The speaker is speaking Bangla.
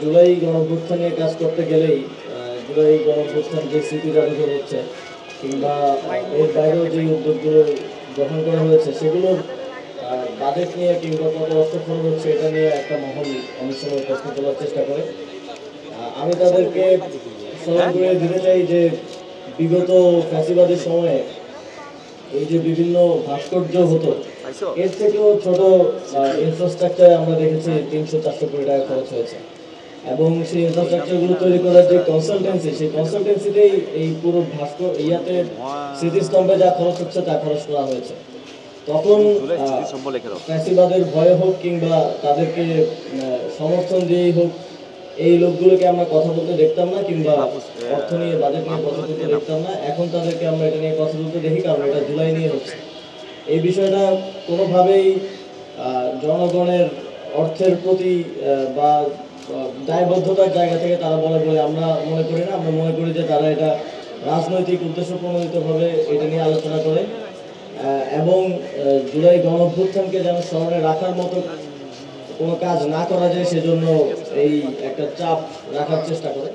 জুলাই গণঅভ্যুত্থান নিয়ে কাজ করতে গেলেই জুলাই গণঅভ্যুত্থান যে স্মৃতি জাদুঘর হচ্ছে কিংবা এর বাইরেও যে উদ্যোগগুলো গ্রহণ করা হয়েছে সেগুলোর বাজেট নিয়ে কিংবা কত অর্থ খরচ হচ্ছে এটা নিয়ে একটা মহল অনেক সময় প্রশ্ন তোলার চেষ্টা করে। আমি তাদেরকে স্মরণ করে দিতে চাই যে বিগত ফ্যাসিবাদের সময়ে এই যে বিভিন্ন ভাস্কর্য হতো এর থেকেও ছোট ইনফ্রাস্ট্রাকচার আমরা দেখেছি 300-400 কোটি টাকা খরচ হয়েছে এবং সেই ইনফ্রাস্ট্রাকচারগুলো তৈরি করার যে কনসালটেন্সি সেই কনসালটেন্সিতেই এই পুরো স্মৃতিস্তম্ভে যা খরচ হচ্ছে তা খরচ করা হয়েছে। তখন ফ্যাসিবাদের ভয়ে হোক কিংবা তাদেরকে সমর্থন দিয়েই হোক এই লোকগুলোকে আমরা কথা বলতে দেখতাম না কিংবা অর্থ নিয়ে বাজেট নিয়ে কথা বলতে দেখতাম না। এখন তাদেরকে আমরা এটা নিয়ে কথা বলতে দেখি কারণ এটা জুলাই নিয়ে হচ্ছে। এই বিষয়টা কোনোভাবেই জনগণের অর্থের প্রতি বা দায়বদ্ধতার জায়গা থেকে তারা বলে বলে আমরা মনে করি না। আমরা মনে করি যে তারা এটা রাজনৈতিক উদ্দেশ্য প্রণোদিতভাবে এটা নিয়ে আলোচনা করে এবং জুলাই গণঅভ্যুত্থানকে যেন স্মরণে রাখার মতো কোনো কাজ না করা যায় সেজন্য এই একটা চাপ রাখার চেষ্টা করে।